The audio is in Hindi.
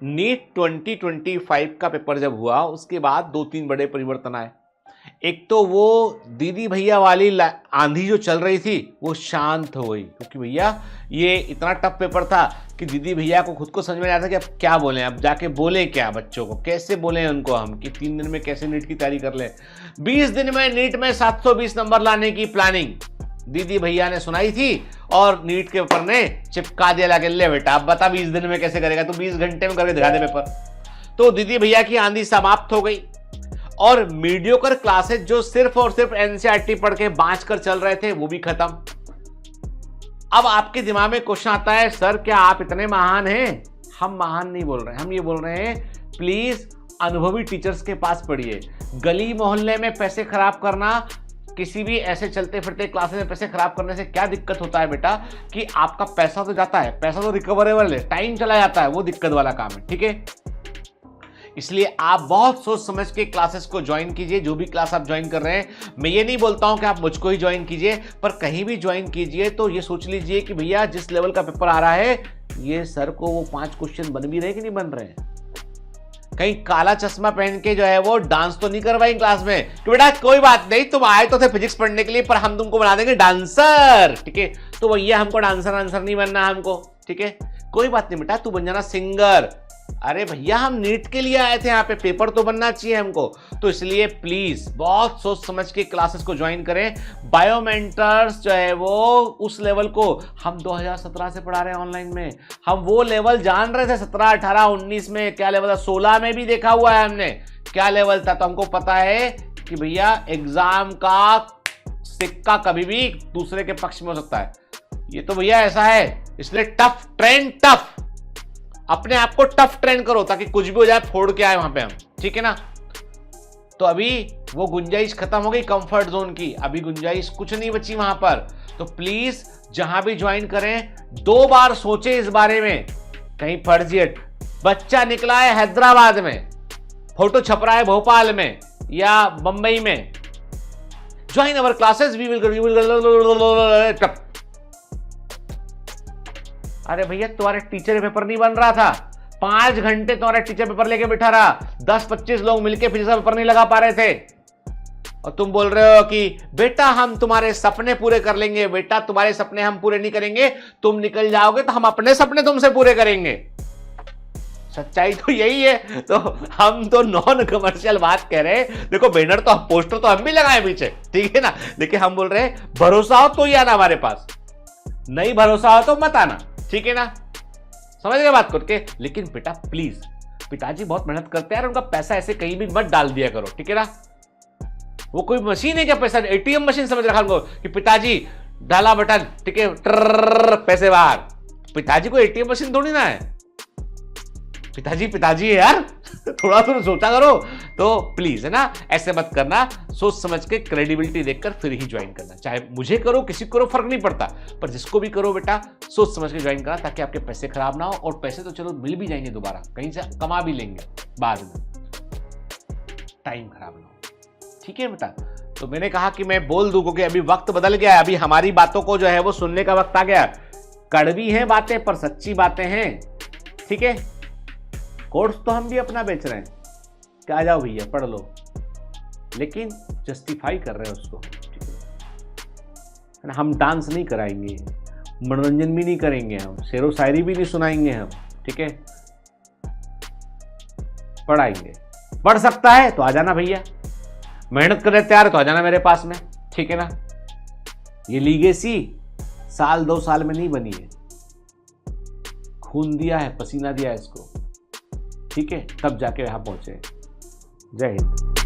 नीट 2025 का पेपर जब हुआ उसके बाद 2-3 बड़े परिवर्तन आए। एक तो वो दीदी भैया वाली आंधी जो चल रही थी वो शांत हो गई, क्योंकि भैया ये इतना टफ पेपर था कि दीदी भैया को खुद को समझ में नहीं आता कि अब क्या बोलें, अब जाके बोले क्या, बच्चों को कैसे बोलें उनको हम कि 3 दिन में कैसे नीट की तैयारी कर लें। 20 दिन में नीट में 720 नंबर लाने की प्लानिंग दीदी भैया ने सुनाई थी और नीट के पेपर ने चिपका दिया, लगे ले बेटा अब बता 20 दिन में कैसे करेगा, तो 20 घंटे में करके दिखा दे पेपर। तो दीदी भैया की आंधी समाप्त हो गई और मीडियोकर क्लासेस जो सिर्फ और सिर्फ एनसीईआरटी पढ़ के बांच कर चल रहे थे वो भी खत्म। अब आपके दिमाग में क्वेश्चन आता है, सर क्या आप इतने महान हैं? हम महान नहीं बोल रहे हैं, हम ये बोल रहे हैं प्लीज अनुभवी टीचर्स के पास पढ़िए। गली मोहल्ले में पैसे खराब करना, किसी भी ऐसे चलते फिरते क्लासेस में पैसे खराब करने से क्या दिक्कत होता है बेटा कि आपका पैसा तो जाता है, पैसा तो रिकवरेबल है, टाइम चला जाता है, वो दिक्कत वाला काम है, ठीक है। इसलिए आप बहुत सोच समझ के क्लासेस को ज्वाइन कीजिए। जो भी क्लास आप ज्वाइन कर रहे हैं, मैं ये नहीं बोलता हूं कि आप मुझको ही ज्वाइन कीजिए, पर कहीं भी ज्वाइन कीजिए तो ये सोच लीजिए कि भैया जिस लेवल का पेपर आ रहा है ये सर को वो 5 क्वेश्चन बन भी रहे कि नहीं बन रहे हैं। कहीं काला चश्मा पहन के जो है वो डांस तो नहीं करवाई क्लास में कि बेटा कोई बात नहीं तुम आए तो थे फिजिक्स पढ़ने के लिए पर हम तुमको बना देंगे डांसर, ठीक है। तो भैया हमको डांसर नहीं बनना हमको, ठीक है। कोई बात नहीं बेटा, तू बन जाना सिंगर। अरे भैया हम नीट के लिए आए थे यहाँ पे, पेपर तो बनना चाहिए हमको। तो इसलिए प्लीज बहुत सोच समझ के क्लासेस को ज्वाइन करें। बायोमेंटर्स जो है वो उस लेवल को हम 2017 से पढ़ा रहे हैं ऑनलाइन में। हम वो लेवल जान रहे थे 17, 18, 19 में क्या लेवल था, 16 में भी देखा हुआ है हमने क्या लेवल था। तो हमको पता है कि भैया एग्जाम का सिक्का कभी भी दूसरे के पक्ष में हो सकता है। ये तो भैया ऐसा है, इसलिए टफ ट्रेन टफ, अपने आप को टफ ट्रेन करो ताकि कुछ भी हो जाए फोड़ के आए वहां पे हम, ठीक है ना। तो अभी वो गुंजाइश खत्म हो गई कंफर्ट जोन की, अभी गुंजाइश कुछ नहीं बची वहां पर। तो प्लीज जहां भी ज्वाइन करें 2 बार सोचे इस बारे में। कहीं फर्जियत बच्चा निकला है हैदराबाद में, फोटो छप रहा है भोपाल में या बंबई में, join our classes we will. अरे भैया तुम्हारे टीचर पेपर नहीं बन रहा था, 5 घंटे तुम्हारा टीचर पेपर लेके बैठा रहा, 10-25 लोग मिलके फिजिक्स का पेपर नहीं लगा पा रहे थे और तुम बोल रहे हो कि बेटा हम तुम्हारे सपने पूरे कर लेंगे। बेटा तुम्हारे सपने हम पूरे नहीं करेंगे, तुम निकल जाओगे तो हम अपने सपने तुमसे पूरे करेंगे। सच्चाई तो यही है। तो हम तो नॉन कमर्शियल बात कह रहे हैं। देखो बैनर तो पोस्टर तो हम भी लगाए पीछे, ठीक है ना, लेकिन हम बोल रहे हैं भरोसा हो तो ही आना हमारे पास, नहीं भरोसा हो तो मत आना, ठीक है ना। समझ गए बात करके। लेकिन बेटा प्लीज, पिताजी बहुत मेहनत करते हैं यार, उनका पैसा ऐसे कहीं भी मत डाल दिया करो, ठीक है ना। वो कोई मशीन है क्या, पैसा एटीएम मशीन समझ रखा उनको कि पिताजी डाला बटन, ठीक है, पैसे बाहर। पिताजी को एटीएम मशीन थोड़ी ना है, पिताजी है यार। थोड़ा तो सोचा करो। तो प्लीज है ना, ऐसे मत करना, सोच समझ के क्रेडिबिलिटी देखकर फिर ही ज्वाइन करना। चाहे मुझे करो किसी को करो फर्क नहीं पड़ता, पर जिसको भी करो बेटा सोच समझ के ज्वाइन करना ताकि आपके पैसे खराब ना हो। और पैसे तो चलो मिल भी जाएंगे, दोबारा कहीं से कमा भी लेंगे बाद में, टाइम खराब ना हो, ठीक है बेटा। तो मैंने कहा कि मैं बोल दूं क्योंकि अभी वक्त बदल गया है, अभी हमारी बातों को जो है वो सुनने का वक्त आ गया। कड़वी हैं बातें पर सच्ची बातें हैं, ठीक है। कोर्स तो हम भी अपना बेच रहे हैं कि आ जाओ भैया पढ़ लो, लेकिन जस्टिफाई कर रहे हैं उसको, ठीक है। हम डांस नहीं कराएंगे, मनोरंजन भी नहीं करेंगे, हम शेरो शायरी भी नहीं सुनाएंगे हम, ठीक है। पढ़ाएंगे, पढ़ सकता है तो आ जाना भैया, मेहनत करने तैयार है तो आ जाना मेरे पास में, ठीक है ना। ये लीगेसी 1-2 साल में नहीं बनी है, खून दिया है, पसीना दिया है इसको, ठीक है, तब जाके यहां पहुंचे। जय हिंद।